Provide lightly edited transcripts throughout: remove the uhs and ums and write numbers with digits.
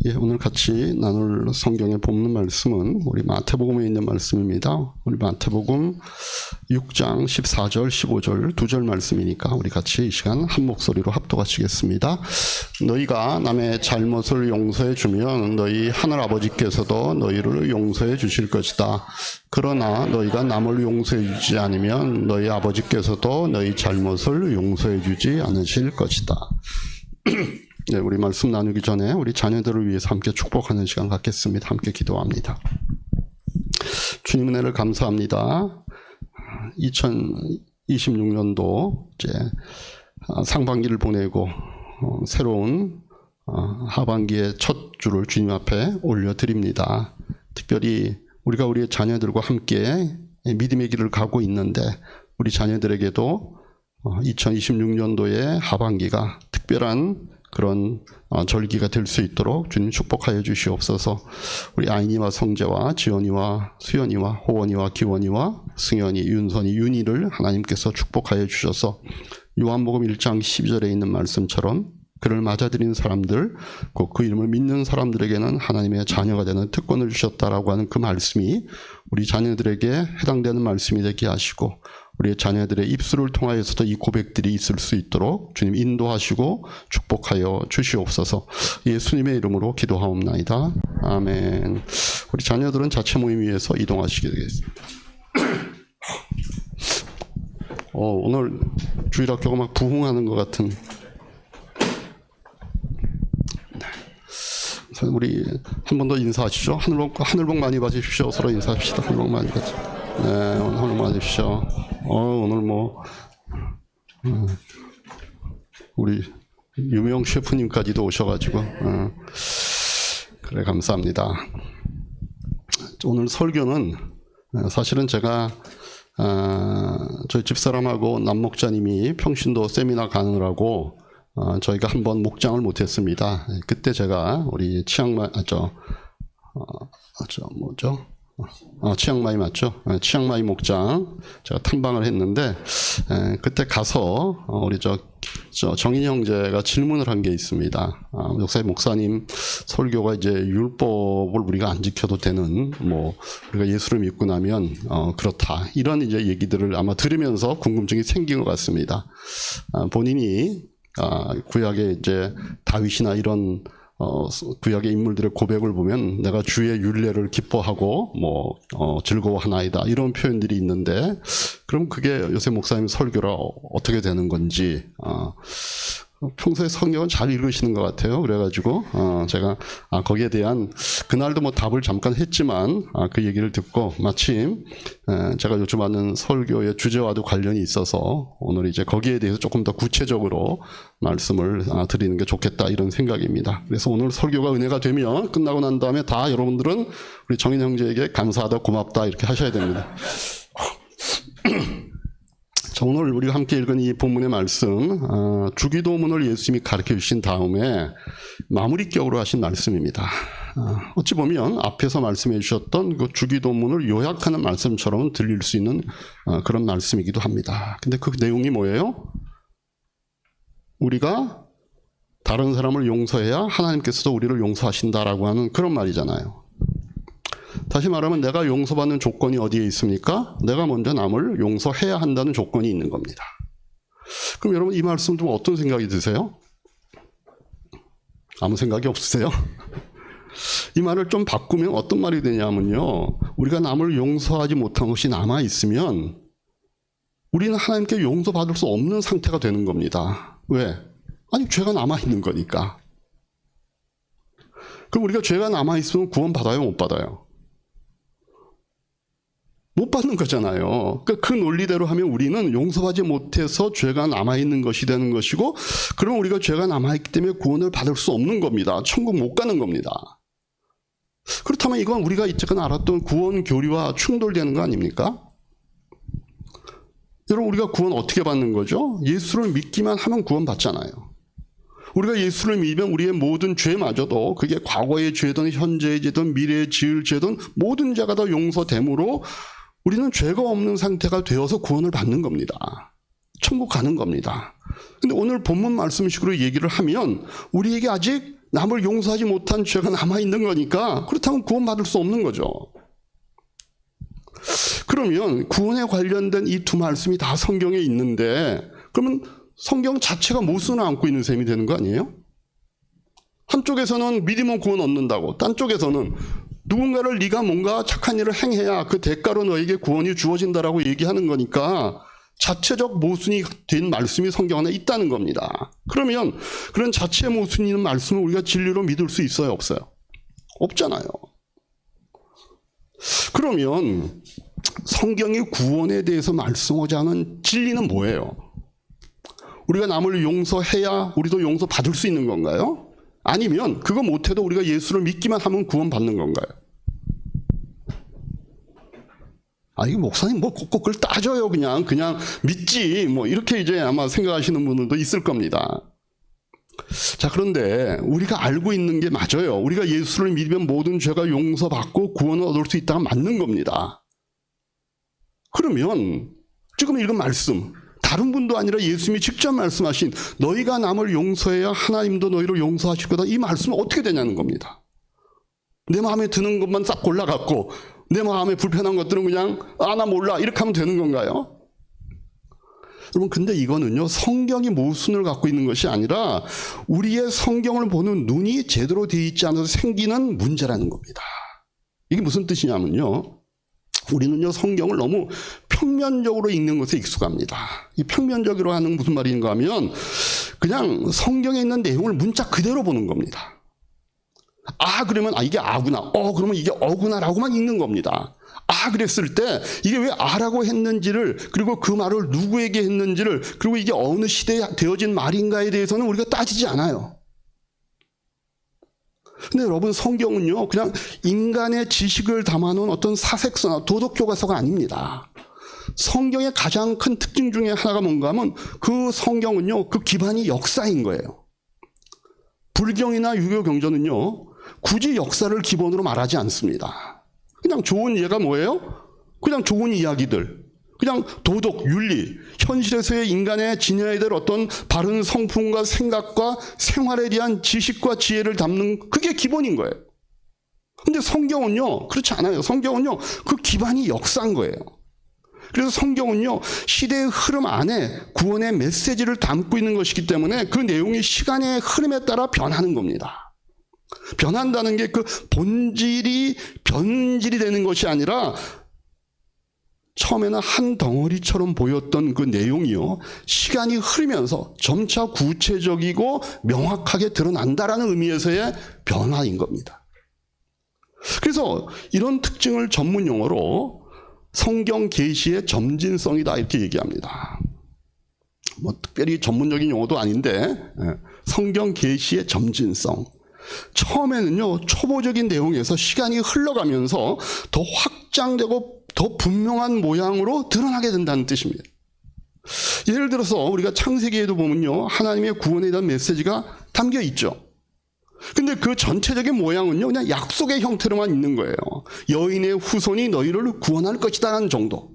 예, 오늘 같이 나눌 성경의 본문 말씀은 우리 마태복음에 있는 말씀입니다. 우리 마태복음 6장 14절, 15절 두 절 말씀이니까 우리 같이 이 시간 한 목소리로 합독하시겠습니다. 너희가 남의 잘못을 용서해 주면 너희 하늘 아버지께서도 너희를 용서해 주실 것이다. 그러나 너희가 남을 용서해 주지 않으면 너희 아버지께서도 너희 잘못을 용서해 주지 않으실 것이다. 네, 우리 말씀 나누기 전에 우리 자녀들을 위해서 함께 축복하는 시간 갖겠습니다. 함께 기도합니다. 주님 은혜를 감사합니다. 2026년도 이제 상반기를 보내고 새로운 하반기의 첫 주를 주님 앞에 올려드립니다. 특별히 우리가 우리의 자녀들과 함께 믿음의 길을 가고 있는데 우리 자녀들에게도 2026년도의 하반기가 특별한 그런 절기가 될 수 있도록 주님 축복하여 주시옵소서. 우리 아인이와 성재와 지연이와 수연이와 호원이와 기원이와 승연이, 윤선이, 윤희를 하나님께서 축복하여 주셔서 요한복음 1장 12절에 있는 말씀처럼 그를 맞아들인 사람들, 곧 그 이름을 믿는 사람들에게는 하나님의 자녀가 되는 특권을 주셨다라고 하는 그 말씀이 우리 자녀들에게 해당되는 말씀이 되게 하시고 우리의 자녀들의 입술을 통하여서도 이 고백들이 있을 수 있도록 주님 인도하시고 축복하여 주시옵소서. 예수님의 이름으로 기도하옵나이다. 아멘. 우리 자녀들은 자체 모임 위에서 이동하시게 되겠습니다. 오늘 주일학교가 막 부흥하는 것 같은. 우리 한 번 더 인사하시죠. 하늘복 많이 받으십시오. 서로 인사합시다. 하늘복 많이 받으십시오. 네, 오늘 하늘복 많이 받으십시오. 오늘 우리 유명 셰프님까지도 오셔가지고 그래 감사합니다. 오늘 설교는 사실은 제가 저희 집사람하고 남목자님이 평신도 세미나 가느라고 저희가 한번 목장을 못했습니다. 그때 제가 우리 치앙마이 치앙마이 맞죠? 치앙마이 목장 제가 탐방을 했는데 그때 가서 우리 정인 형제가 질문을 한 게 있습니다. 목사님 설교가 이제 율법을 우리가 안 지켜도 되는 우리가 예수를 믿고 나면 그렇다 이런 이제 얘기들을 아마 들으면서 궁금증이 생긴 것 같습니다. 본인이 구약의 이제 다윗이나 이런 구약의 인물들의 고백을 보면 내가 주의 율례를 기뻐하고 즐거워하나이다 이런 표현들이 있는데 그럼 그게 요새 목사님 설교라 어떻게 되는 건지 평소에 성경은 잘 읽으시는 것 같아요. 그래가지고 제가 거기에 대한 그날도 답을 잠깐 했지만 그 얘기를 듣고 마침 제가 요즘 하는 설교의 주제와도 관련이 있어서 오늘 이제 거기에 대해서 조금 더 구체적으로 말씀을 드리는 게 좋겠다 이런 생각입니다. 그래서 오늘 설교가 은혜가 되면 끝나고 난 다음에 다 여러분들은 우리 정인 형제에게 감사하다 고맙다 이렇게 하셔야 됩니다. 자, 오늘 우리가 함께 읽은 이 본문의 말씀 주기도문을 예수님이 가르쳐 주신 다음에 마무리격으로 하신 말씀입니다. 어찌 보면 앞에서 말씀해 주셨던 그 주기도문을 요약하는 말씀처럼 들릴 수 있는 그런 말씀이기도 합니다. 근데 그 내용이 뭐예요? 우리가 다른 사람을 용서해야 하나님께서도 우리를 용서하신다라고 하는 그런 말이잖아요. 다시 말하면 내가 용서받는 조건이 어디에 있습니까? 내가 먼저 남을 용서해야 한다는 조건이 있는 겁니다. 그럼 여러분 이 말씀 좀 어떤 생각이 드세요? 아무 생각이 없으세요? 이 말을 좀 바꾸면 어떤 말이 되냐면요. 우리가 남을 용서하지 못한 것이 남아있으면 우리는 하나님께 용서받을 수 없는 상태가 되는 겁니다. 왜? 아니 죄가 남아있는 거니까. 그럼 우리가 죄가 남아있으면 구원 받아요? 못 받아요? 못 받는 거잖아요. 그러니까 그 논리대로 하면 우리는 용서하지 못해서 죄가 남아있는 것이 되는 것이고 그럼 우리가 죄가 남아있기 때문에 구원을 받을 수 없는 겁니다. 천국 못 가는 겁니다. 그렇다면 이건 우리가 이제껏 알았던 구원 교리와 충돌되는 거 아닙니까? 여러분 우리가 구원 어떻게 받는 거죠? 예수를 믿기만 하면 구원 받잖아요. 우리가 예수를 믿으면 우리의 모든 죄마저도 그게 과거의 죄든 현재의 죄든 미래의 지을 죄든 모든 죄가 다 용서됨으로 우리는 죄가 없는 상태가 되어서 구원을 받는 겁니다. 천국 가는 겁니다. 근데 오늘 본문 말씀식으로 얘기를 하면 우리에게 아직 남을 용서하지 못한 죄가 남아있는 거니까 그렇다면 구원받을 수 없는 거죠. 그러면 구원에 관련된 이 두 말씀이 다 성경에 있는데 그러면 성경 자체가 모순을 안고 있는 셈이 되는 거 아니에요? 한쪽에서는 믿으면 구원 얻는다고, 딴 쪽에서는 누군가를 네가 뭔가 착한 일을 행해야 그 대가로 너에게 구원이 주어진다라고 얘기하는 거니까 자체적 모순이 된 말씀이 성경 안에 있다는 겁니다. 그러면 그런 자체 모순이 있는 말씀을 우리가 진리로 믿을 수 있어요, 없어요? 없잖아요. 그러면 성경이 구원에 대해서 말씀하지 않은 진리는 뭐예요? 우리가 남을 용서해야 우리도 용서받을 수 있는 건가요? 아니면 그거 못해도 우리가 예수를 믿기만 하면 구원받는 건가요? 이게 목사님 뭐 꼭꼭 그걸 따져요. 그냥 믿지 뭐 이렇게 이제 아마 생각하시는 분들도 있을 겁니다. 자, 그런데 우리가 알고 있는 게 맞아요. 우리가 예수를 믿으면 모든 죄가 용서받고 구원을 얻을 수 있다가 맞는 겁니다. 그러면 지금 읽은 말씀, 다른 분도 아니라 예수님이 직접 말씀하신 너희가 남을 용서해야 하나님도 너희를 용서하실 거다, 이 말씀은 어떻게 되냐는 겁니다. 내 마음에 드는 것만 싹 골라갖고 내 마음에 불편한 것들은 그냥 나 몰라 이렇게 하면 되는 건가요? 여러분, 근데 이거는요, 성경이 모순을 갖고 있는 것이 아니라 우리의 성경을 보는 눈이 제대로 되어 있지 않아서 생기는 문제라는 겁니다. 이게 무슨 뜻이냐면요, 우리는요 성경을 너무 평면적으로 읽는 것에 익숙합니다. 이 평면적으로 하는 무슨 말인가 하면 그냥 성경에 있는 내용을 문자 그대로 보는 겁니다. 그러면 이게 아구나, 그러면 이게 어구나라고만 읽는 겁니다. 그랬을 때 이게 왜 아라고 했는지를, 그리고 그 말을 누구에게 했는지를, 그리고 이게 어느 시대에 되어진 말인가에 대해서는 우리가 따지지 않아요. 근데 여러분, 성경은요 그냥 인간의 지식을 담아놓은 어떤 사색서나 도덕교과서가 아닙니다. 성경의 가장 큰 특징 중에 하나가 뭔가 하면 그 성경은요 그 기반이 역사인 거예요. 불경이나 유교 경전은요 굳이 역사를 기본으로 말하지 않습니다. 그냥 좋은 예가 뭐예요? 그냥 좋은 이야기들, 그냥 도덕, 윤리, 현실에서의 인간의 지녀야 될 어떤 바른 성품과 생각과 생활에 대한 지식과 지혜를 담는, 그게 기본인 거예요. 근데 성경은요 그렇지 않아요. 성경은요 그 기반이 역사인 거예요. 그래서 성경은요 시대의 흐름 안에 구원의 메시지를 담고 있는 것이기 때문에 그 내용이 시간의 흐름에 따라 변하는 겁니다. 변한다는 게 그 본질이 변질이 되는 것이 아니라 처음에는 한 덩어리처럼 보였던 그 내용이요 시간이 흐르면서 점차 구체적이고 명확하게 드러난다라는 의미에서의 변화인 겁니다. 그래서 이런 특징을 전문 용어로 성경 계시의 점진성이다 이렇게 얘기합니다. 뭐 특별히 전문적인 용어도 아닌데 성경 계시의 점진성. 처음에는요 초보적인 내용에서 시간이 흘러가면서 더 확장되고 더 분명한 모양으로 드러나게 된다는 뜻입니다. 예를 들어서 우리가 창세기에도 보면요 하나님의 구원에 대한 메시지가 담겨 있죠. 근데 그 전체적인 모양은요 그냥 약속의 형태로만 있는 거예요. 여인의 후손이 너희를 구원할 것이다 라는 정도.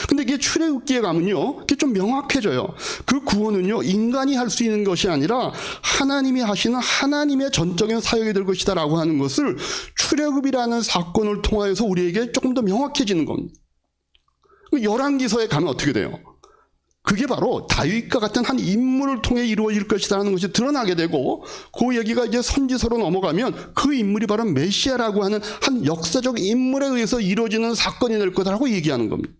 근데 이게 출애굽기에 가면요 이게 좀 명확해져요. 그 구원은요 인간이 할 수 있는 것이 아니라 하나님이 하시는 하나님의 전적인 사역이 될 것이다 라고 하는 것을 출애굽이라는 사건을 통하여서 우리에게 조금 더 명확해지는 겁니다. 열왕기서에 가면 어떻게 돼요? 그게 바로 다윗과 같은 한 인물을 통해 이루어질 것이라는 것이 드러나게 되고, 그 얘기가 이제 선지서로 넘어가면 그 인물이 바로 메시아라고 하는 한 역사적 인물에 의해서 이루어지는 사건이 될 거다라고 얘기하는 겁니다.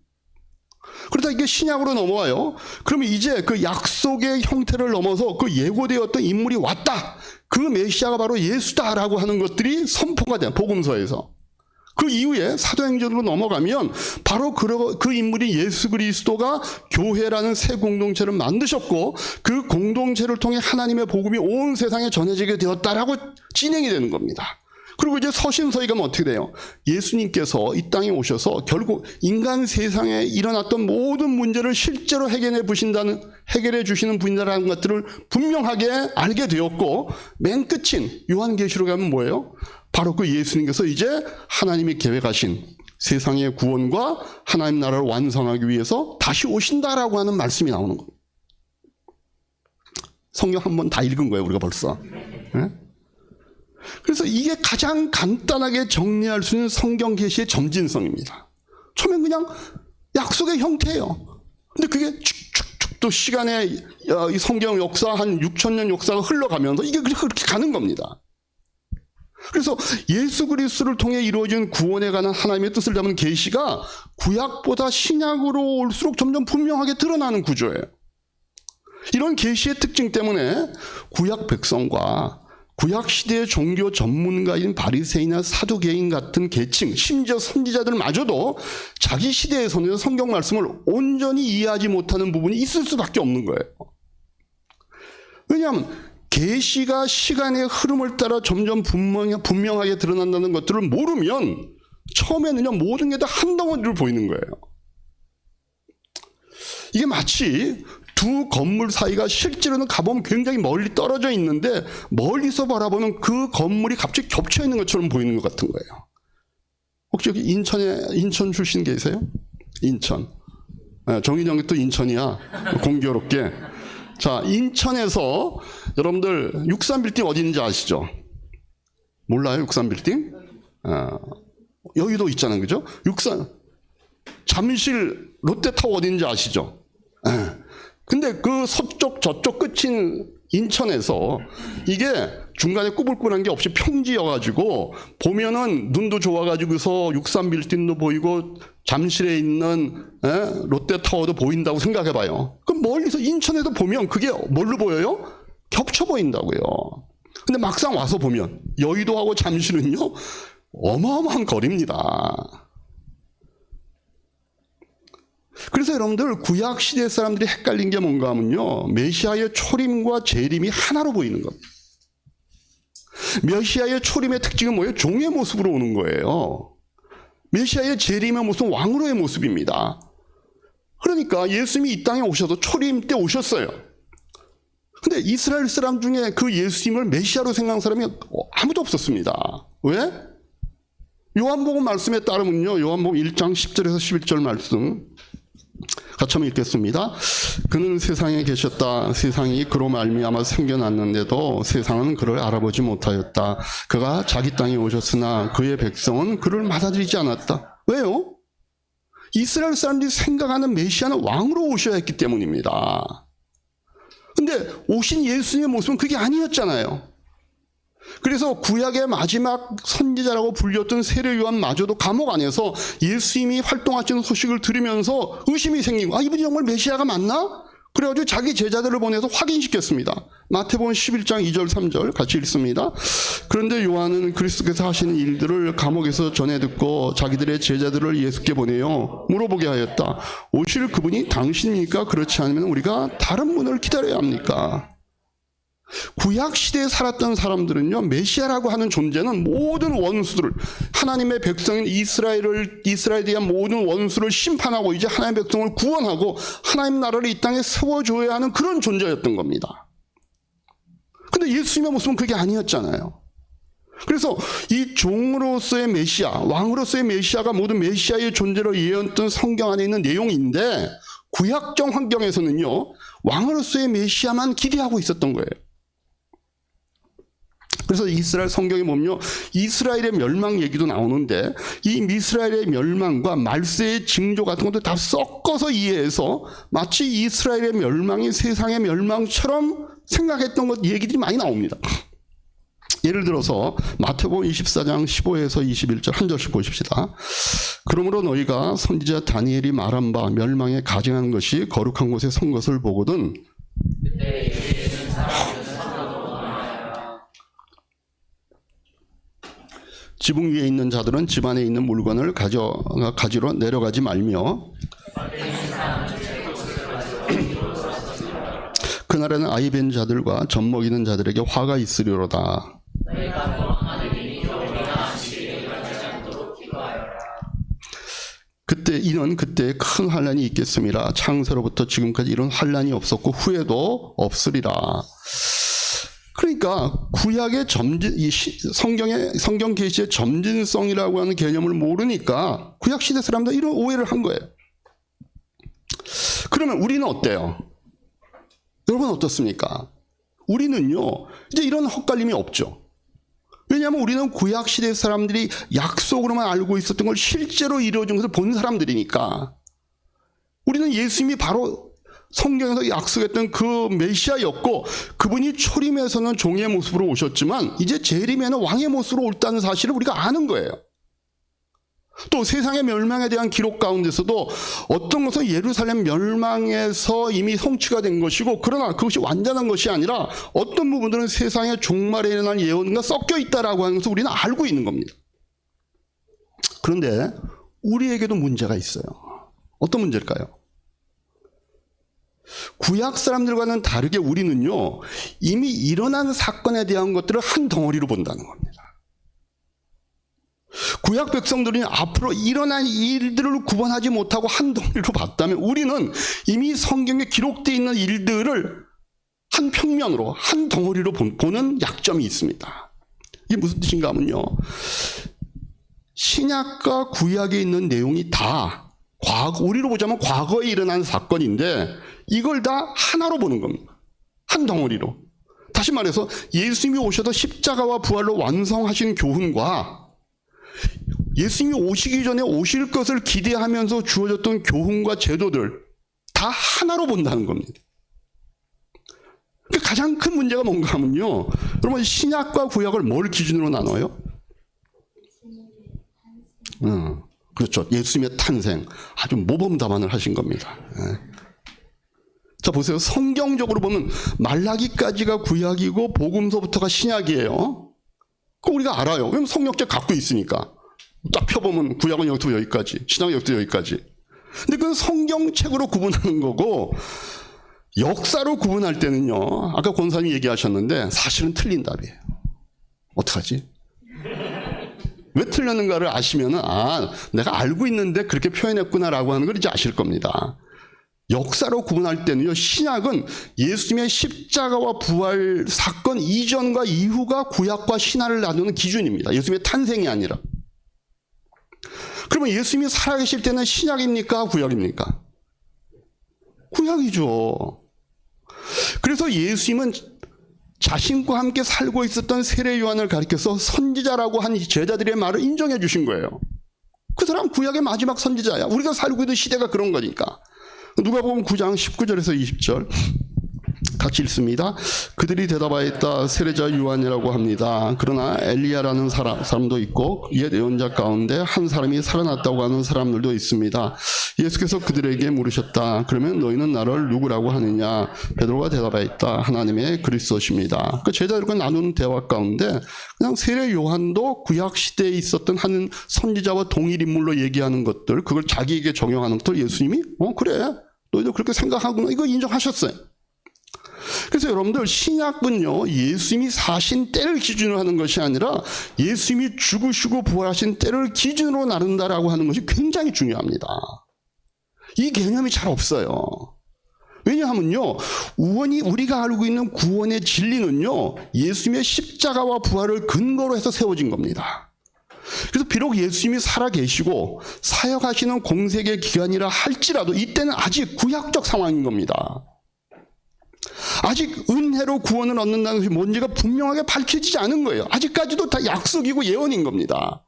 그러다 이게 신약으로 넘어와요. 그러면 이제 그 약속의 형태를 넘어서 그 예고되었던 인물이 왔다, 그 메시아가 바로 예수다라고 하는 것들이 선포가 돼요. 복음서에서. 그 이후에 사도행전으로 넘어가면 바로 그 인물이 예수 그리스도가 교회라는 새 공동체를 만드셨고, 그 공동체를 통해 하나님의 복음이 온 세상에 전해지게 되었다라고 진행이 되는 겁니다. 그리고 이제 서신서에 가면 어떻게 돼요? 예수님께서 이 땅에 오셔서 결국 인간 세상에 일어났던 모든 문제를 실제로 해결해 주시는 분이라는 것들을 분명하게 알게 되었고, 맨 끝인 요한계시록 가면 뭐예요? 바로 그 예수님께서 이제 하나님이 계획하신 세상의 구원과 하나님 나라를 완성하기 위해서 다시 오신다라고 하는 말씀이 나오는 겁니다. 성경 한 번 다 읽은 거예요, 우리가 벌써. 예? 그래서 이게 가장 간단하게 정리할 수 있는 성경 계시의 점진성입니다. 처음엔 그냥 약속의 형태예요. 근데 그게 축축축 또 시간에 이 성경 역사 한 6,000년 역사가 흘러가면서 이게 그렇게 가는 겁니다. 그래서 예수 그리스도를 통해 이루어진 구원에 관한 하나님의 뜻을 담은 계시가 구약보다 신약으로 올수록 점점 분명하게 드러나는 구조예요. 이런 계시의 특징 때문에 구약 백성과 구약 시대의 종교 전문가인 바리새인이나 사두개인 같은 계층, 심지어 선지자들마저도 자기 시대에서는 성경 말씀을 온전히 이해하지 못하는 부분이 있을 수밖에 없는 거예요. 왜냐하면 계시가 시간의 흐름을 따라 점점 분명하게 드러난다는 것들을 모르면 처음에는요 모든 게 다 한 덩어리로 보이는 거예요. 이게 마치 두 건물 사이가 실제로는 가보면 굉장히 멀리 떨어져 있는데 멀리서 바라보면 그 건물이 갑자기 겹쳐 있는 것처럼 보이는 것 같은 거예요. 혹시 여기 인천 출신 계세요? 인천. 정인영이 또 인천이야. 공교롭게. 자, 인천에서 여러분들 63빌딩 어디 있는지 아시죠? 몰라요? 63빌딩? 여기도 있잖아요. 그죠? 잠실 롯데타워 어디 있는지 아시죠? 근데 그 서쪽 저쪽 끝인 인천에서 이게 중간에 꾸불꾸불한 게 없이 평지여가지고 보면은 눈도 좋아가지고서 63빌딩도 보이고 잠실에 있는 롯데타워도 보인다고 생각해봐요. 그럼 멀리서 인천에서 보면 그게 뭘로 보여요? 겹쳐 보인다고요. 근데 막상 와서 보면 여의도하고 잠실은요 어마어마한 거리입니다. 그래서 여러분들 구약 시대 사람들이 헷갈린 게 뭔가 하면요 메시아의 초림과 재림이 하나로 보이는 겁니다. 메시아의 초림의 특징은 뭐예요? 종의 모습으로 오는 거예요. 메시아의 재림의 모습은 왕으로의 모습입니다. 그러니까 예수님이 이 땅에 오셔서 초림 때 오셨어요. 근데 이스라엘 사람 중에 그 예수님을 메시아로 생각하는 사람이 아무도 없었습니다. 왜? 요한복음 말씀에 따르면요 요한복음 1장 10절에서 11절 말씀 같이 한번 읽겠습니다. 그는 세상에 계셨다. 세상이 그로 말미암아 생겨났는데도 세상은 그를 알아보지 못하였다. 그가 자기 땅에 오셨으나 그의 백성은 그를 받아들이지 않았다. 왜요? 이스라엘 사람들이 생각하는 메시아는 왕으로 오셔야 했기 때문입니다. 근데 오신 예수님의 모습은 그게 아니었잖아요. 그래서 구약의 마지막 선지자라고 불렸던 세례 요한마저도 감옥 안에서 예수님이 활동하시는 소식을 들으면서 의심이 생기고 이분이 정말 메시아가 맞나? 그래가지고 자기 제자들을 보내서 확인시켰습니다. 마태복음 11장 2절 3절 같이 읽습니다. 그런데 요한은 그리스도께서 하시는 일들을 감옥에서 전해 듣고 자기들의 제자들을 예수께 보내어 물어보게 하였다. 오실 그분이 당신입니까? 그렇지 않으면 우리가 다른 분을 기다려야 합니까? 구약 시대에 살았던 사람들은요 메시아라고 하는 존재는 모든 원수들을 하나님의 백성인 이스라엘에 대한 모든 원수를 심판하고 이제 하나님의 백성을 구원하고 하나님 나라를 이 땅에 세워줘야 하는 그런 존재였던 겁니다. 근데 예수님의 모습은 그게 아니었잖아요. 그래서 이 종으로서의 메시아, 왕으로서의 메시아가 모든 메시아의 존재로 예언했던 성경 안에 있는 내용인데 구약적 환경에서는요 왕으로서의 메시아만 기대하고 있었던 거예요. 그래서 이스라엘 성경에 보면 이스라엘의 멸망 얘기도 나오는데 이 이스라엘의 멸망과 말세의 징조 같은 것도 다 섞어서 이해해서 마치 이스라엘의 멸망이 세상의 멸망처럼 생각했던 것 얘기들이 많이 나옵니다. 예를 들어서 마태복음 24장 15에서 21절 한 절씩 보십시다. 그러므로 너희가 선지자 다니엘이 말한 바 멸망에 가증한 것이 거룩한 곳에 선 것을 보거든 지붕 위에 있는 자들은 집 안에 있는 물건을 가지러 내려가지 말며 그날에는 아이 뵌 자들과 젖 먹이는 자들에게 화가 있으리로다. 그때 큰 환난이 있겠습니다. 창세로부터 지금까지 이런 환난이 없었고 후에도 없으리라. 그러니까 구약의 성경 계시의 점진성이라고 하는 개념을 모르니까 구약 시대 사람들 이런 오해를 한 거예요. 그러면 우리는 어때요? 여러분 어떻습니까? 우리는요, 이제 이런 헛갈림이 없죠. 왜냐하면 우리는 구약시대 사람들이 약속으로만 알고 있었던 걸 실제로 이루어진 것을 본 사람들이니까. 우리는 예수님이 바로 성경에서 약속했던 그 메시아였고, 그분이 초림에서는 종의 모습으로 오셨지만 이제 재림에는 왕의 모습으로 올다는 사실을 우리가 아는 거예요. 또 세상의 멸망에 대한 기록 가운데서도 어떤 것은 예루살렘 멸망에서 이미 성취가 된 것이고, 그러나 그것이 완전한 것이 아니라 어떤 부분들은 세상의 종말에 일어날 예언과 섞여 있다라고 하는 것을 우리는 알고 있는 겁니다. 그런데 우리에게도 문제가 있어요. 어떤 문제일까요? 구약 사람들과는 다르게 우리는요, 이미 일어난 사건에 대한 것들을 한 덩어리로 본다는 겁니다. 구약 백성들이 앞으로 일어난 일들을 구분하지 못하고 한 덩어리로 봤다면, 우리는 이미 성경에 기록되어 있는 일들을 한 평면으로, 한 덩어리로 보는 약점이 있습니다. 이게 무슨 뜻인가 하면요, 신약과 구약에 있는 내용이 다 우리로 보자면 과거에 일어난 사건인데 이걸 다 하나로 보는 겁니다. 한 덩어리로. 다시 말해서 예수님이 오셔서 십자가와 부활로 완성하신 교훈과 예수님이 오시기 전에 오실 것을 기대하면서 주어졌던 교훈과 제도들 다 하나로 본다는 겁니다. 가장 큰 문제가 뭔가 하면요, 여러분 신약과 구약을 뭘 기준으로 나눠요? 그렇죠. 예수님의 탄생. 아주 모범 답안을 하신 겁니다. 자, 보세요. 성경적으로 보면 말라기까지가 구약이고 복음서부터가 신약이에요. 그거 우리가 알아요. 왜냐면 성경책 갖고 있으니까. 딱 펴보면 구약은 여기부터 여기까지, 신약은 여기부터 여기까지. 근데 그건 성경책으로 구분하는 거고, 역사로 구분할 때는요, 아까 권사님이 얘기하셨는데 사실은 틀린 답이에요. 어떡하지? 왜 틀렸는가를 아시면은, 내가 알고 있는데 그렇게 표현했구나라고 하는 걸 이제 아실 겁니다. 역사로 구분할 때는요, 신약은 예수님의 십자가와 부활 사건 이전과 이후가 구약과 신약을 나누는 기준입니다. 예수님의 탄생이 아니라. 그러면 예수님이 살아계실 때는 신약입니까? 구약입니까? 구약이죠. 그래서 예수님은 자신과 함께 살고 있었던 세례 요한을 가리켜서 선지자라고 한 제자들의 말을 인정해 주신 거예요. 그 사람 구약의 마지막 선지자야. 우리가 살고 있는 시대가 그런 거니까. 누가복음 9장 19절에서 20절 같이 읽습니다. 그들이 대답하였다. 세례자 요한이라고 합니다. 그러나 엘리야라는 사람도 있고 옛 예언자 가운데 한 사람이 살아났다고 하는 사람들도 있습니다. 예수께서 그들에게 물으셨다. 그러면 너희는 나를 누구라고 하느냐? 베드로가 대답하였다. 하나님의 그리스도십니다. 그 제자들과 나누는 대화 가운데 그냥 세례 요한도 구약 시대에 있었던 한 선지자와 동일 인물로 얘기하는 것들, 그걸 자기에게 적용하는 것들 예수님이 그래 너희도 그렇게 생각하구나, 이거 인정하셨어요. 그래서 여러분들 신약은요, 예수님이 사신 때를 기준으로 하는 것이 아니라 예수님이 죽으시고 부활하신 때를 기준으로 나눈다라고 하는 것이 굉장히 중요합니다. 이 개념이 잘 없어요. 왜냐하면요, 우리가 알고 있는 구원의 진리는요, 예수님의 십자가와 부활을 근거로 해서 세워진 겁니다. 그래서 비록 예수님이 살아계시고 사역하시는 공생의 기간이라 할지라도 이때는 아직 구약적 상황인 겁니다. 아직 은혜로 구원을 얻는다는 것이 뭔지가 분명하게 밝혀지지 않은 거예요. 아직까지도 다 약속이고 예언인 겁니다.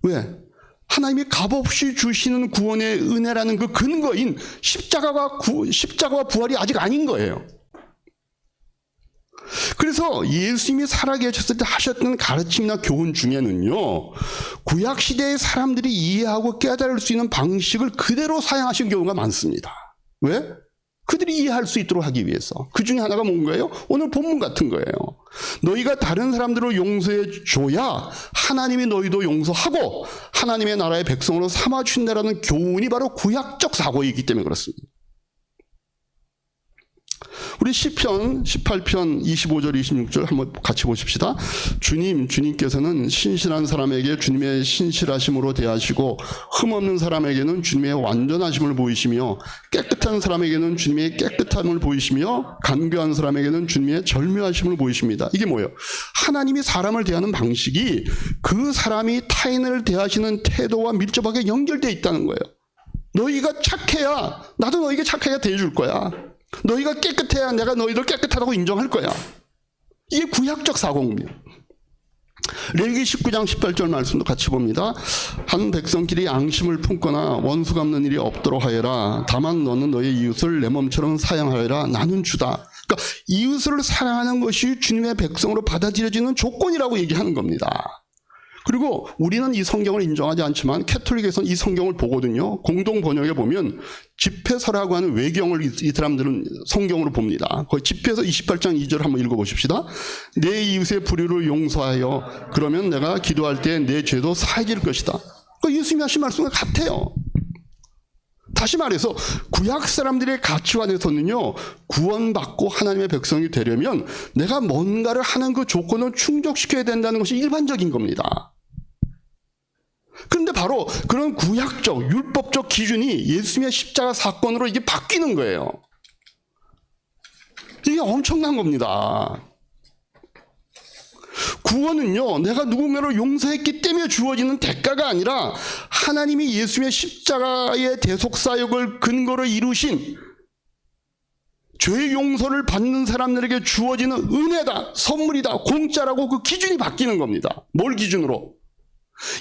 왜? 하나님이 값없이 주시는 구원의 은혜라는 그 근거인 십자가와 부활이 아직 아닌 거예요. 그래서 예수님이 살아계셨을 때 하셨던 가르침이나 교훈 중에는요, 구약시대의 사람들이 이해하고 깨달을 수 있는 방식을 그대로 사용하신 경우가 많습니다. 왜? 그들이 이해할 수 있도록 하기 위해서. 그 중에 하나가 뭔가요? 오늘 본문 같은 거예요. 너희가 다른 사람들을 용서해 줘야 하나님이 너희도 용서하고 하나님의 나라의 백성으로 삼아주신다라는 교훈이 바로 구약적 사고이기 때문에 그렇습니다. 우리 시편 18편 25절 26절 한번 같이 보십시다. 주님께서는 신실한 사람에게 주님의 신실하심으로 대하시고 흠없는 사람에게는 주님의 완전하심을 보이시며 깨끗한 사람에게는 주님의 깨끗함을 보이시며 간교한 사람에게는 주님의 절묘하심을 보이십니다. 이게 뭐예요? 하나님이 사람을 대하는 방식이 그 사람이 타인을 대하시는 태도와 밀접하게 연결되어 있다는 거예요. 너희가 착해야 나도 너희가 착하게 대해줄 거야. 너희가 깨끗해야 내가 너희들 깨끗하다고 인정할 거야. 이게 구약적 사고입니다. 레위기 19장 18절 말씀도 같이 봅니다. 한 백성끼리 앙심을 품거나 원수 갚는 일이 없도록 하여라. 다만 너는 너의 이웃을 내 몸처럼 사랑하여라. 나는 주다. 그러니까 이웃을 사랑하는 것이 주님의 백성으로 받아들여지는 조건이라고 얘기하는 겁니다. 그리고 우리는 이 성경을 인정하지 않지만 캐톨릭에서는 이 성경을 보거든요. 공동 번역에 보면 집회서라고 하는 외경을 이 사람들은 성경으로 봅니다. 거기 집회서 28장 2절 한번 읽어보십시다. 내 이웃의 불의를 용서하여 그러면 내가 기도할 때 내 죄도 사해질 것이다. 그러니까 예수님이 하신 말씀과 같아요. 다시 말해서 구약 사람들의 가치관에서는요, 구원받고 하나님의 백성이 되려면 내가 뭔가를 하는 그 조건을 충족시켜야 된다는 것이 일반적인 겁니다. 그런데 바로 그런 구약적, 율법적 기준이 예수님의 십자가 사건으로 이게 바뀌는 거예요. 이게 엄청난 겁니다. 구원은요, 내가 누군가를 용서했기 때문에 주어지는 대가가 아니라 하나님이 예수님의 십자가의 대속사역을 근거로 이루신 죄 용서를 받는 사람들에게 주어지는 은혜다, 선물이다, 공짜라고 그 기준이 바뀌는 겁니다. 뭘 기준으로?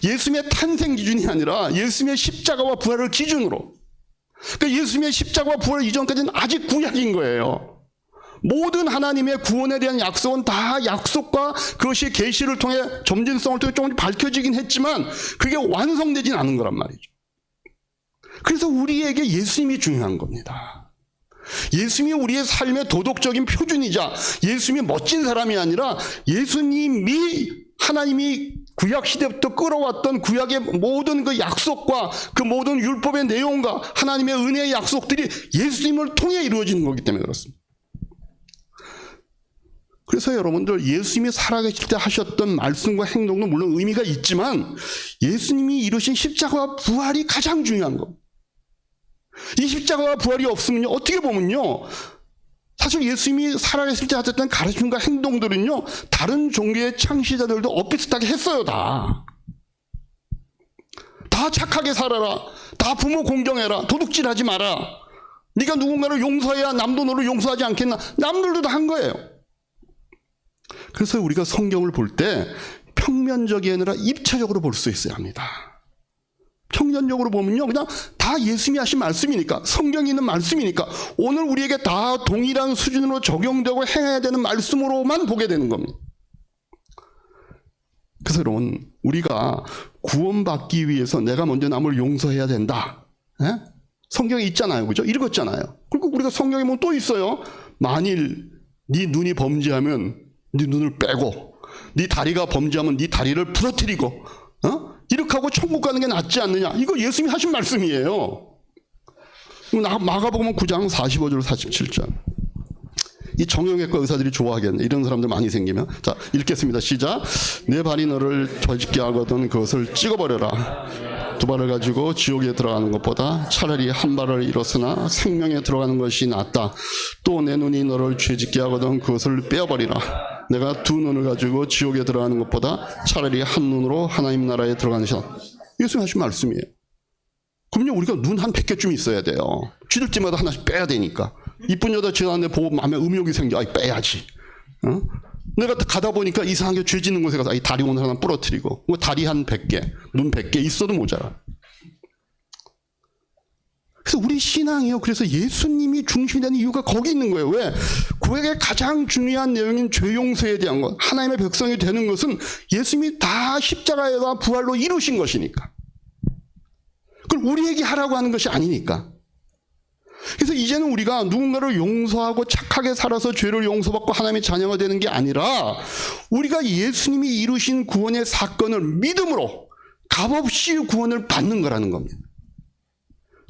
예수님의 탄생 기준이 아니라 예수님의 십자가와 부활을 기준으로. 그러니까 예수님의 십자가와 부활 이전까지는 아직 구약인 거예요. 모든 하나님의 구원에 대한 약속은 다 약속과 그것이 계시를 통해 점진성을 통해 조금 밝혀지긴 했지만 그게 완성되진 않은 거란 말이죠. 그래서 우리에게 예수님이 중요한 겁니다. 예수님이 우리의 삶의 도덕적인 표준이자 예수님이 멋진 사람이 아니라 예수님이 하나님이 구약 시대부터 끌어왔던 구약의 모든 그 약속과 그 모든 율법의 내용과 하나님의 은혜의 약속들이 예수님을 통해 이루어지는 거기 때문에 그렇습니다. 그래서 여러분들 예수님이 살아계실 때 하셨던 말씀과 행동도 물론 의미가 있지만 예수님이 이루신 십자가와 부활이 가장 중요한 겁니다. 이 십자가와 부활이 없으면요, 어떻게 보면요, 사실 예수님이 살아계실 때 하셨던 가르침과 행동들은요, 다른 종교의 창시자들도 엇비슷하게 했어요. 다 착하게 살아라, 다 부모 공경해라, 도둑질하지 마라, 네가 누군가를 용서해야 남도 너를 용서하지 않겠나, 남들도 다 한 거예요. 그래서 우리가 성경을 볼 때 평면적이 아니라 입체적으로 볼 수 있어야 합니다. 평면적으로 보면요, 그냥 다 예수님이 하신 말씀이니까, 성경에 있는 말씀이니까 오늘 우리에게 다 동일한 수준으로 적용되고 행해야 되는 말씀으로만 보게 되는 겁니다. 그래서 여러분, 우리가 구원받기 위해서 내가 먼저 남을 용서해야 된다, 성경에 있잖아요. 그죠? 읽었잖아요. 그리고 우리가 성경에 보면 또 있어요. 만일 네 눈이 범죄하면 네 눈을 빼고, 네 다리가 범죄하면 네 다리를 부러뜨리고, 이렇게 하고 천국 가는 게 낫지 않느냐. 이거 예수님이 하신 말씀이에요. 마가복음 9장 45절 47절. 이 정형외과 의사들이 좋아하겠네. 이런 사람들 많이 생기면. 자, 읽겠습니다. 시작. 내 발이 너를 저짓게 하거든 그것을 찍어버려라. 두 발을 가지고 지옥에 들어가는 것보다 차라리 한 발을 잃었으나 생명에 들어가는 것이 낫다. 또 내 눈이 너를 죄짓게 하거든 그것을 빼어버리라. 내가 두 눈을 가지고 지옥에 들어가는 것보다 차라리 한 눈으로 하나님 나라에 들어가는 것이 낫다. 예수님 하신 말씀이에요. 그럼요, 우리가 눈 한 100개쯤 있어야 돼요. 쥐들 때마다 하나씩 빼야 되니까. 이쁜 여자 지나는데 보고 마음에 음욕이 생겨. 아이, 빼야지. 내가 가다 보니까 이상하게 죄 짓는 곳에 가서 다리 오늘 하나 부러뜨리고, 다리 한 100개, 눈 100개 있어도 모자라. 그래서 우리 신앙이요, 그래서 예수님이 중심이 되는 이유가 거기 있는 거예요. 왜? 구약의 가장 중요한 내용인 죄 용서에 대한 것, 하나님의 백성이 되는 것은 예수님이 다 십자가와 부활로 이루신 것이니까. 그걸 우리에게 하라고 하는 것이 아니니까. 그래서 이제는 우리가 누군가를 용서하고 착하게 살아서 죄를 용서받고 하나님의 자녀가 되는 게 아니라 우리가 예수님이 이루신 구원의 사건을 믿음으로 값없이 구원을 받는 거라는 겁니다.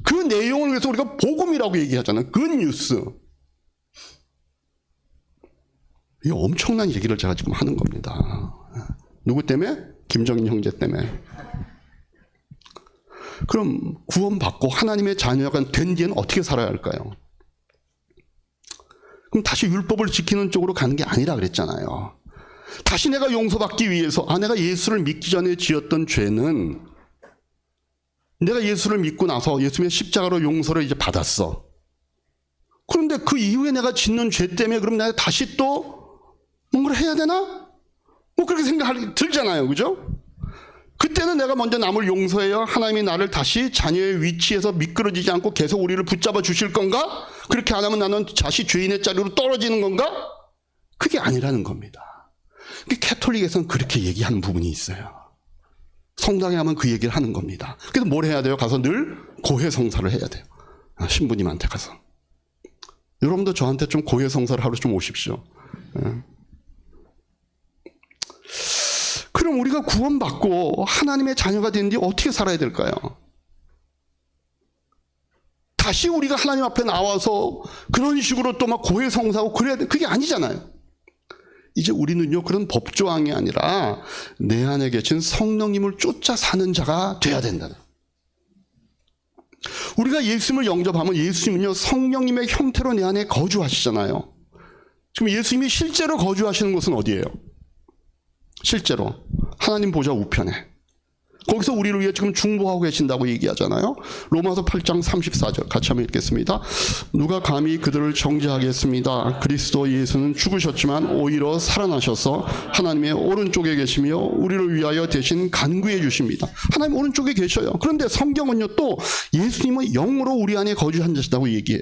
그 내용을 위해서 우리가 복음이라고 얘기하잖아요. 굿뉴스. 이 엄청난 얘기를 제가 지금 하는 겁니다. 누구 때문에? 김정인 형제 때문에. 그럼 구원받고 하나님의 자녀가 된 뒤에는 어떻게 살아야 할까요? 그럼 다시 율법을 지키는 쪽으로 가는 게 아니라 그랬잖아요. 다시 내가 용서받기 위해서, 내가 예수를 믿기 전에 지었던 죄는 내가 예수를 믿고 나서 예수님의 십자가로 용서를 이제 받았어. 그런데 그 이후에 내가 짓는 죄 때문에 그럼 내가 다시 또 뭔가를 해야 되나? 뭐 그렇게 생각이 들잖아요. 그죠? 그때는 내가 먼저 남을 용서해야 하나님이 나를 다시 자녀의 위치에서 미끄러지지 않고 계속 우리를 붙잡아 주실 건가? 그렇게 안 하면 나는 다시 죄인의 자리로 떨어지는 건가? 그게 아니라는 겁니다. 캐톨릭에서는 그렇게 얘기하는 부분이 있어요. 성당에 가면 그 얘기를 하는 겁니다. 그래서 뭘 해야 돼요? 가서 늘 고해성사를 해야 돼요. 신부님한테 가서. 여러분도 저한테 좀 고해성사를 하러 좀 오십시오. 그럼 우리가 구원받고 하나님의 자녀가 된 뒤 어떻게 살아야 될까요? 다시 우리가 하나님 앞에 나와서 그런 식으로 또 막 고해성사하고 그래야 돼. 그게 아니잖아요. 이제 우리는요, 그런 법조항이 아니라 내 안에 계신 성령님을 쫓아 사는 자가 돼야 된다. 우리가 예수님을 영접하면 예수님은요, 성령님의 형태로 내 안에 거주하시잖아요. 지금 예수님이 실제로 거주하시는 곳은 어디예요? 실제로 하나님 보좌 우편에. 거기서 우리를 위해 지금 중보하고 계신다고 얘기하잖아요. 로마서 8장 34절 같이 한번 읽겠습니다. 누가 감히 그들을 정죄하겠습니다. 그리스도 예수는 죽으셨지만 오히려 살아나셔서 하나님의 오른쪽에 계시며 우리를 위하여 대신 간구해 주십니다. 하나님 오른쪽에 계셔요. 그런데 성경은요, 또 예수님은 영으로 우리 안에 거주하신다고 얘기해요.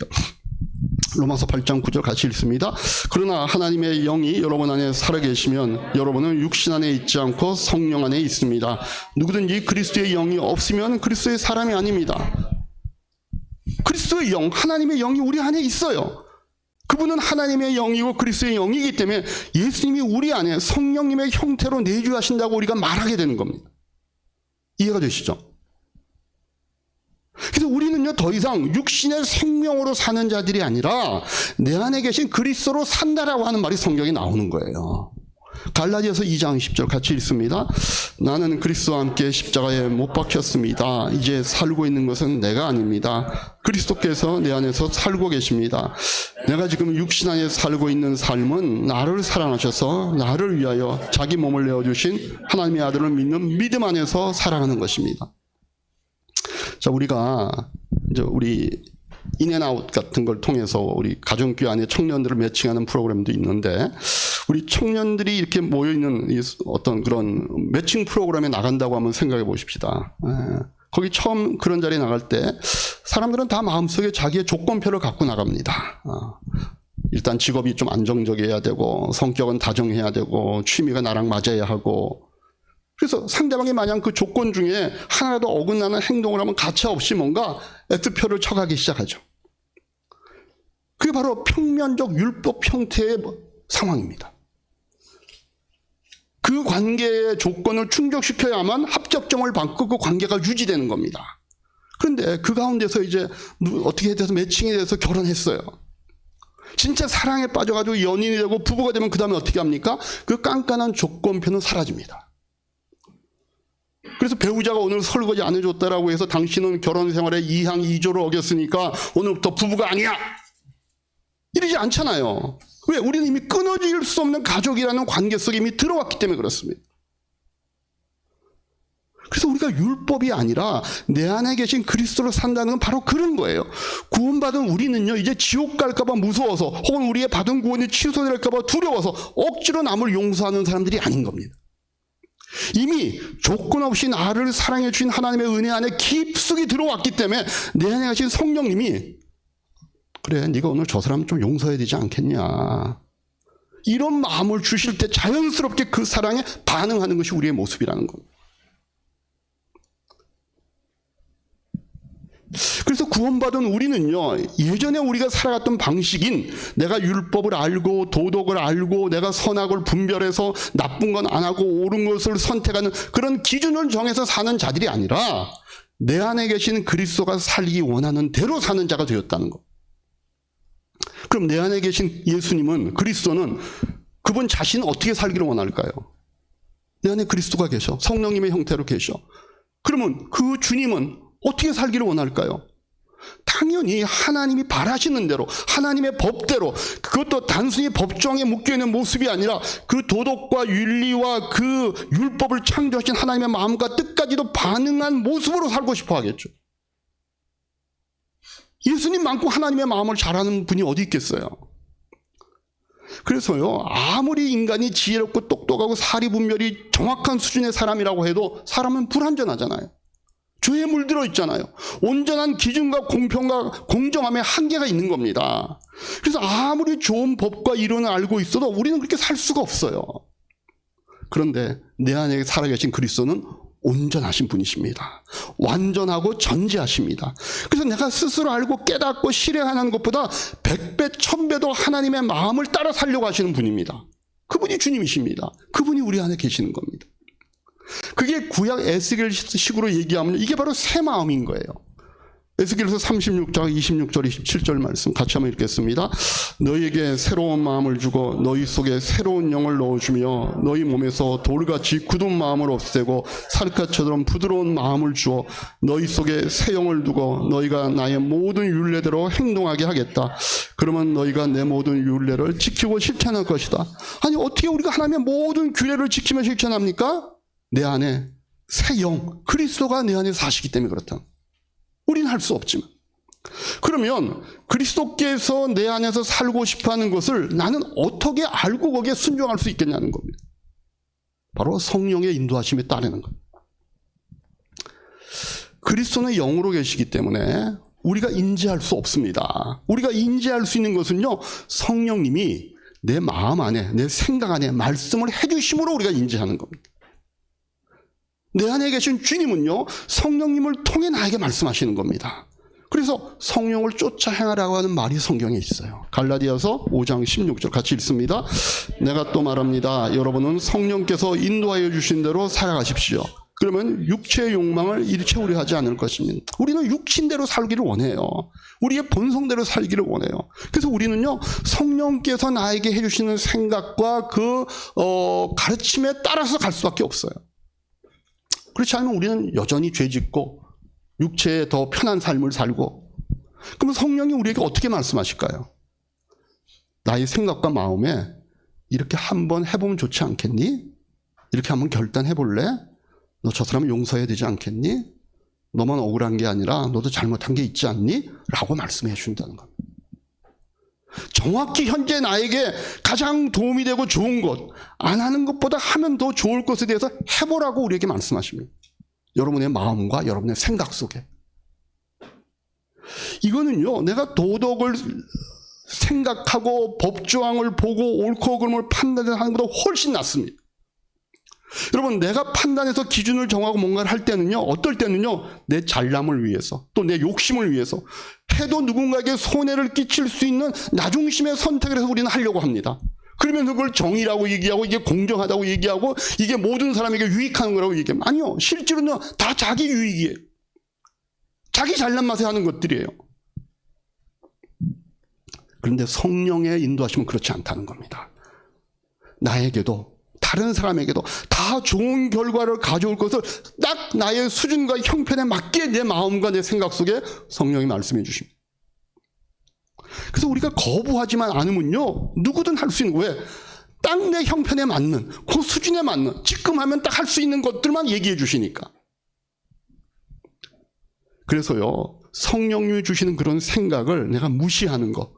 로마서 8장 9절 같이 읽습니다. 그러나 하나님의 영이 여러분 안에 살아계시면 여러분은 육신 안에 있지 않고 성령 안에 있습니다. 누구든지 그리스도의 영이 없으면 그리스도의 사람이 아닙니다. 그리스도의 영, 하나님의 영이 우리 안에 있어요. 그분은 하나님의 영이고 그리스도의 영이기 때문에 예수님이 우리 안에 성령님의 형태로 내주하신다고 우리가 말하게 되는 겁니다. 이해가 되시죠? 그래서 우리는요, 더 이상 육신의 생명으로 사는 자들이 아니라 내 안에 계신 그리스도로 산다라고 하는 말이 성경에 나오는 거예요. 갈라디아서 2장 10절 같이 읽습니다. 나는 그리스도와 함께 십자가에 못 박혔습니다. 이제 살고 있는 것은 내가 아닙니다. 그리스도께서 내 안에서 살고 계십니다. 내가 지금 육신 안에 살고 있는 삶은 나를 사랑하셔서 나를 위하여 자기 몸을 내어주신 하나님의 아들을 믿는 믿음 안에서 살아가는 것입니다. 자, 우리가 이제 우리 인앤아웃 같은 걸 통해서 우리 가정교회 안에 청년들을 매칭하는 프로그램도 있는데, 우리 청년들이 이렇게 모여있는 어떤 그런 매칭 프로그램에 나간다고 한번 생각해 보십시다. 거기 처음 그런 자리에 나갈 때 사람들은 다 마음속에 자기의 조건표를 갖고 나갑니다. 일단 직업이 좀 안정적이어야 되고, 성격은 다정해야 되고, 취미가 나랑 맞아야 하고, 그래서 상대방이 만약 그 조건 중에 하나라도 어긋나는 행동을 하면 가차없이 뭔가 X표를 쳐가기 시작하죠. 그게 바로 평면적 율법 형태의 상황입니다. 그 관계의 조건을 충족시켜야만 합격점을 받고 그 관계가 유지되는 겁니다. 그런데 그 가운데서 이제 어떻게 돼서 매칭이 돼서 결혼했어요. 진짜 사랑에 빠져가지고 연인이 되고 부부가 되면 그 다음에 어떻게 합니까? 그 깐깐한 조건표는 사라집니다. 그래서 배우자가 오늘 설거지 안 해줬다라고 해서 당신은 결혼 생활에 2항 2조를 어겼으니까 오늘부터 부부가 아니야! 이러지 않잖아요. 왜? 우리는 이미 끊어질 수 없는 가족이라는 관계 속에 이미 들어왔기 때문에 그렇습니다. 그래서 우리가 율법이 아니라 내 안에 계신 그리스도로 산다는 건 바로 그런 거예요. 구원받은 우리는요, 이제 지옥 갈까봐 무서워서, 혹은 우리의 받은 구원이 취소될까봐 두려워서 억지로 남을 용서하는 사람들이 아닌 겁니다. 이미 조건 없이 나를 사랑해 주신 하나님의 은혜 안에 깊숙이 들어왔기 때문에 내 안에 계신 성령님이, 그래, 네가 오늘 저 사람 좀 용서해야 되지 않겠냐, 이런 마음을 주실 때 자연스럽게 그 사랑에 반응하는 것이 우리의 모습이라는 겁니다. 그래서 구원받은 우리는요, 예전에 우리가 살아갔던 방식인 내가 율법을 알고 도덕을 알고 내가 선악을 분별해서 나쁜 건 안 하고 옳은 것을 선택하는 그런 기준을 정해서 사는 자들이 아니라 내 안에 계신 그리스도가 살기 원하는 대로 사는 자가 되었다는 것. 그럼 내 안에 계신 예수님은, 그리스도는 그분 자신은 어떻게 살기를 원할까요? 내 안에 그리스도가 계셔. 성령님의 형태로 계셔. 그러면 그 주님은 어떻게 살기를 원할까요? 당연히 하나님이 바라시는 대로, 하나님의 법대로, 그것도 단순히 법정에 묶여있는 모습이 아니라 그 도덕과 윤리와 그 율법을 창조하신 하나님의 마음과 뜻까지도 반응한 모습으로 살고 싶어 하겠죠. 예수님 많고 하나님의 마음을 잘 아는 분이 어디 있겠어요? 그래서요, 아무리 인간이 지혜롭고 똑똑하고 사리분별이 정확한 수준의 사람이라고 해도 사람은 불완전하잖아요. 죄에 물들어 있잖아요. 온전한 기준과 공평과 공정함에 한계가 있는 겁니다. 그래서 아무리 좋은 법과 이론을 알고 있어도 우리는 그렇게 살 수가 없어요. 그런데 내 안에 살아계신 그리스도는 온전하신 분이십니다. 완전하고 전지하십니다. 그래서 내가 스스로 알고 깨닫고 실행하는 것보다 100배, 1000배도 하나님의 마음을 따라 살려고 하시는 분입니다. 그분이 주님이십니다. 그분이 우리 안에 계시는 겁니다. 그게 구약 에스겔식으로 얘기하면 이게 바로 새 마음인 거예요. 에스겔서 36장 26절 27절 말씀 같이 한번 읽겠습니다. 너희에게 새로운 마음을 주고 너희 속에 새로운 영을 넣어주며 너희 몸에서 돌같이 굳은 마음을 없애고 살갗처럼 부드러운 마음을 주어 너희 속에 새 영을 두고 너희가 나의 모든 율례대로 행동하게 하겠다. 그러면 너희가 내 모든 율례를 지키고 실천할 것이다. 아니 어떻게 우리가 하나님의 모든 규례를 지키며 실천합니까? 내 안에 새 영, 그리스도가 내 안에 사시기 때문에 그렇다. 우리는 할 수 없지만. 그러면 그리스도께서 내 안에서 살고 싶어하는 것을 나는 어떻게 알고 거기에 순종할 수 있겠냐는 겁니다. 바로 성령의 인도하심에 따르는 것. 그리스도는 영으로 계시기 때문에 우리가 인지할 수 없습니다. 우리가 인지할 수 있는 것은요, 성령님이 내 마음 안에, 내 생각 안에 말씀을 해주심으로 우리가 인지하는 겁니다. 내 안에 계신 주님은요, 성령님을 통해 나에게 말씀하시는 겁니다. 그래서 성령을 쫓아 행하라고 하는 말이 성경에 있어요. 갈라디아서 5장 16절 같이 읽습니다. 내가 또 말합니다. 여러분은 성령께서 인도하여 주신 대로 살아가십시오. 그러면 육체의 욕망을 일체우려 하지 않을 것입니다. 우리는 육신대로 살기를 원해요. 우리의 본성대로 살기를 원해요. 그래서 우리는요, 성령께서 나에게 해주시는 생각과 그 가르침에 따라서 갈 수밖에 없어요. 그렇지 않으면 우리는 여전히 죄짓고 육체에 더 편한 삶을 살고, 그러면 성령이 우리에게 어떻게 말씀하실까요? 나의 생각과 마음에 이렇게 한번 해보면 좋지 않겠니? 이렇게 한번 결단해볼래? 너 저 사람 용서해야 되지 않겠니? 너만 억울한 게 아니라 너도 잘못한 게 있지 않니? 라고 말씀해 주신다는 겁니다. 정확히 현재 나에게 가장 도움이 되고 좋은 것, 안 하는 것보다 하면 더 좋을 것에 대해서 해보라고 우리에게 말씀하십니다. 여러분의 마음과 여러분의 생각 속에. 이거는요, 내가 도덕을 생각하고 법조항을 보고 옳고 그름을 판단하는 것보다 훨씬 낫습니다. 여러분, 내가 판단해서 기준을 정하고 뭔가를 할 때는요, 어떨 때는요, 내 잘남을 위해서, 또 내 욕심을 위해서, 해도 누군가에게 손해를 끼칠 수 있는 나중심의 선택을 해서 우리는 하려고 합니다. 그러면 그걸 정의라고 얘기하고, 이게 공정하다고 얘기하고, 이게 모든 사람에게 유익하는 거라고 얘기하면, 아니요, 실제로는 다 자기 유익이에요. 자기 잘난 맛에 하는 것들이에요. 그런데 성령의 인도하심은 그렇지 않다는 겁니다. 나에게도 다른 사람에게도 다 좋은 결과를 가져올 것을 딱 나의 수준과 형편에 맞게 내 마음과 내 생각 속에 성령이 말씀해 주십니다. 그래서 우리가 거부하지만 않으면요, 누구든 할 수 있는 거예요. 딱 내 형편에 맞는, 그 수준에 맞는, 지금 하면 딱 할 수 있는 것들만 얘기해 주시니까. 그래서요, 성령님이 주시는 그런 생각을 내가 무시하는 거,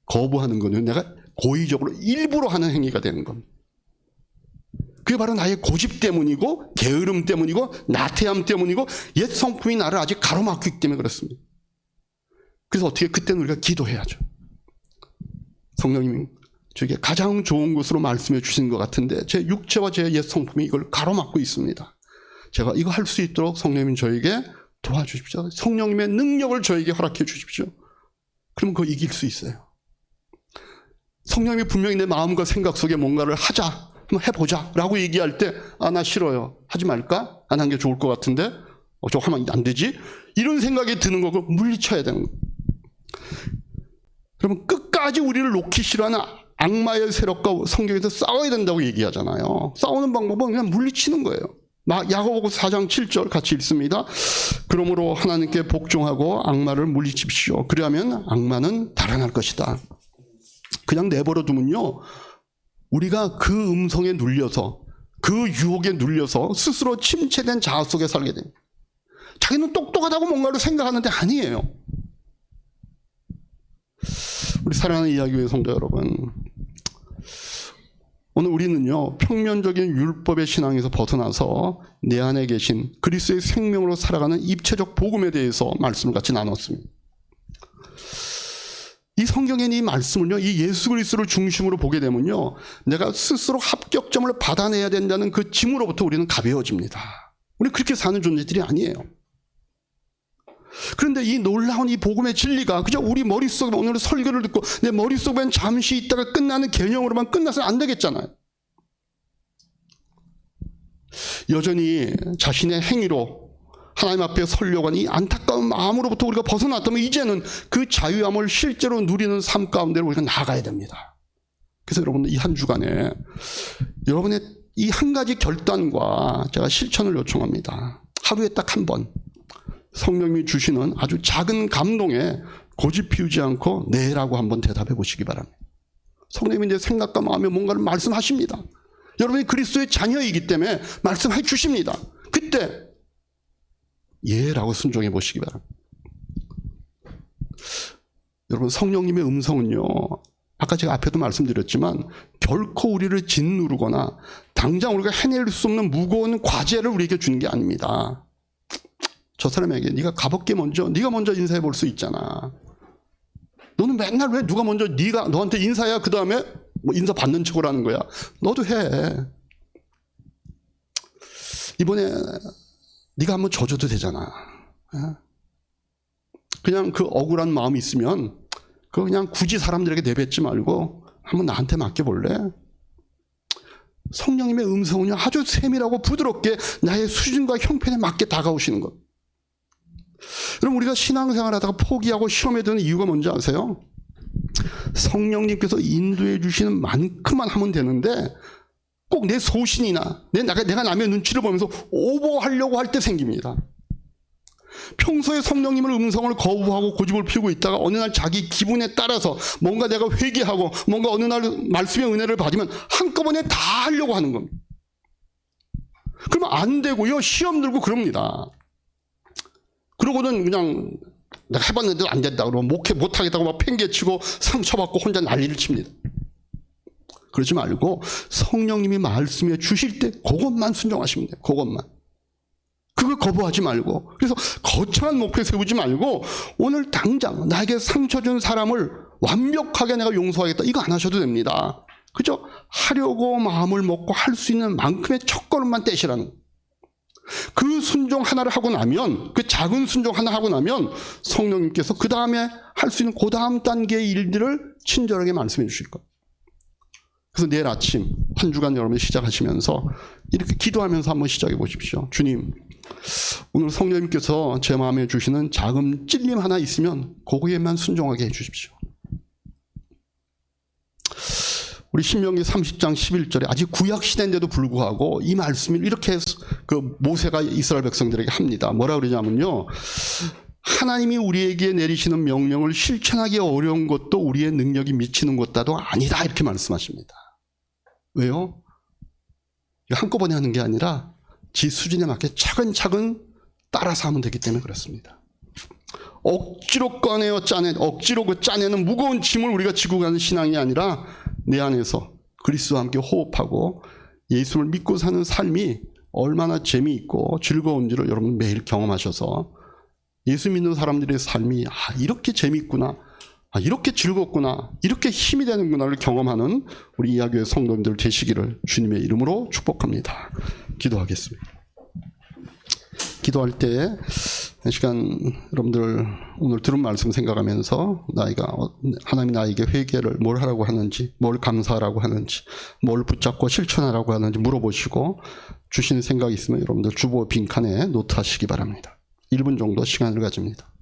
거부하는 거는 내가 고의적으로 일부러 하는 행위가 되는 겁니다. 그게 바로 나의 고집 때문이고 게으름 때문이고 나태함 때문이고 옛 성품이 나를 아직 가로막기 때문에 그렇습니다. 그래서 어떻게 그때는 우리가 기도해야죠. 성령님이 저에게 가장 좋은 것으로 말씀해 주신 것 같은데 제 육체와 제 옛 성품이 이걸 가로막고 있습니다. 제가 이거 할 수 있도록 성령님 저에게 도와주십시오. 성령님의 능력을 저에게 허락해 주십시오. 그러면 그거 이길 수 있어요. 성령님이 분명히 내 마음과 생각 속에 뭔가를 하자, 한번 해보자 라고 얘기할 때, 아, 나 싫어요, 하지 말까? 안 하는 게 좋을 것 같은데 저거 하면 안 되지? 이런 생각이 드는 거고 물리쳐야 되는 거예요. 그러면 끝까지 우리를 놓기 싫어하는 악마의 세력과 성경에서 싸워야 된다고 얘기하잖아요. 싸우는 방법은 그냥 물리치는 거예요. 야고보서 4장 7절 같이 읽습니다. 그러므로 하나님께 복종하고 악마를 물리칩시오. 그리하면 악마는 달아날 것이다. 그냥 내버려 두면요, 우리가 그 음성에 눌려서, 그 유혹에 눌려서 스스로 침체된 자아 속에 살게 됩니다. 자기는 똑똑하다고 뭔가를 생각하는데 아니에요. 우리 사랑하는 이야기의 성도 여러분, 오늘 우리는요, 평면적인 율법의 신앙에서 벗어나서 내 안에 계신 그리스도의 생명으로 살아가는 입체적 복음에 대해서 말씀을 같이 나눴습니다. 이 성경의 이 말씀을요, 이 예수 그리스도를 중심으로 보게 되면요, 내가 스스로 합격점을 받아내야 된다는 그 짐으로부터 우리는 가벼워집니다. 우리는 그렇게 사는 존재들이 아니에요. 그런데 이 놀라운 이 복음의 진리가 그저 우리 머릿속에 오늘 설교를 듣고 내 머릿속엔 잠시 있다가 끝나는 개념으로만 끝나서는 안 되겠잖아요. 여전히 자신의 행위로 하나님 앞에 서려고 하는 이 안타까운 마음으로부터 우리가 벗어났다면 이제는 그 자유함을 실제로 누리는 삶 가운데로 우리가 나아가야 됩니다. 그래서 여러분, 이 한 주간에 여러분의 이 한 가지 결단과 제가 실천을 요청합니다. 하루에 딱 한 번 성령님이 주시는 아주 작은 감동에 고집 피우지 않고 네라고 한번 대답해 보시기 바랍니다. 성령님이 내 생각과 마음에 뭔가를 말씀하십니다. 여러분이 그리스도의 자녀이기 때문에 말씀해 주십니다. 그때 예라고 순종해 보시기 바랍니다. 여러분, 성령님의 음성은요, 아까 제가 앞에도 말씀드렸지만 결코 우리를 짓누르거나 당장 우리가 해낼 수 없는 무거운 과제를 우리에게 주는 게 아닙니다. 저 사람에게 네가 가볍게 네가 먼저 인사해 볼 수 있잖아. 너는 맨날 왜 누가 먼저 네가 너한테 인사해야 그 다음에 뭐 인사 받는 척을 하는 거야. 너도 해. 이번에 네가 한번 져줘도 되잖아. 그냥 그 억울한 마음이 있으면 그거 그냥 굳이 사람들에게 내뱉지 말고 한번 나한테 맡겨볼래? 성령님의 음성은요, 아주 세밀하고 부드럽게 나의 수준과 형편에 맞게 다가오시는 것. 여러분, 우리가 신앙생활 하다가 포기하고 시험에 드는 이유가 뭔지 아세요? 성령님께서 인도해 주시는 만큼만 하면 되는데 꼭 내 소신이나 내가 남의 눈치를 보면서 오버하려고 할 때 생깁니다. 평소에 성령님의 음성을 거부하고 고집을 피우고 있다가 어느 날 자기 기분에 따라서 뭔가 내가 회개하고 뭔가 어느 날 말씀의 은혜를 받으면 한꺼번에 다 하려고 하는 겁니다. 그러면 안 되고요, 시험 들고 그럽니다. 그러고는 그냥 내가 해봤는데도 안 된다 그러고 목회 못하겠다고 막 팽개치고 상처받고 혼자 난리를 칩니다. 그러지 말고 성령님이 말씀해 주실 때 그것만 순종하시면 돼요. 그것만. 그걸 거부하지 말고, 그래서 거창한 목표 세우지 말고 오늘 당장 나에게 상처 준 사람을 완벽하게 내가 용서하겠다, 이거 안 하셔도 됩니다. 그죠? 하려고 마음을 먹고 할 수 있는 만큼의 첫걸음만 떼시라는 거예요. 그 순종 하나를 하고 나면, 그 작은 순종 하나 하고 나면 성령님께서 그 다음에 할 수 있는 그 다음 단계의 일들을 친절하게 말씀해 주실 거예요. 그래서 내일 아침 한 주간 여러분이 시작하시면서 이렇게 기도하면서 한번 시작해 보십시오. 주님, 오늘 성령님께서 제 마음에 주시는 작은 찔림 하나 있으면 거기에만 순종하게 해 주십시오. 우리 신명기 30장 11절에 아직 구약 시대인데도 불구하고 이 말씀을 이렇게 그 모세가 이스라엘 백성들에게 합니다. 뭐라 그러냐면요, 하나님이 우리에게 내리시는 명령을 실천하기 어려운 것도 우리의 능력이 미치는 것도 아니다, 이렇게 말씀하십니다. 왜요? 한꺼번에 하는 게 아니라 지 수준에 맞게 차근차근 따라서 하면 되기 때문에 그렇습니다. 억지로 억지로 그 짜내는 무거운 짐을 우리가 지고 가는 신앙이 아니라 내 안에서 그리스도와 함께 호흡하고 예수를 믿고 사는 삶이 얼마나 재미있고 즐거운지를 여러분 매일 경험하셔서 예수 믿는 사람들의 삶이 이렇게 재미있구나, 이렇게 즐겁구나, 이렇게 힘이 되는구나를 경험하는 우리 이야기의 성도님들 되시기를 주님의 이름으로 축복합니다. 기도하겠습니다. 기도할 때 시간 여러분들 오늘 들은 말씀 생각하면서 하나님이 나에게 회개를 뭘 하라고 하는지, 뭘 감사하라고 하는지, 뭘 붙잡고 실천하라고 하는지 물어보시고 주시는 생각이 있으면 여러분들 주보 빈칸에 노트하시기 바랍니다. 1분 정도 시간을 가집니다.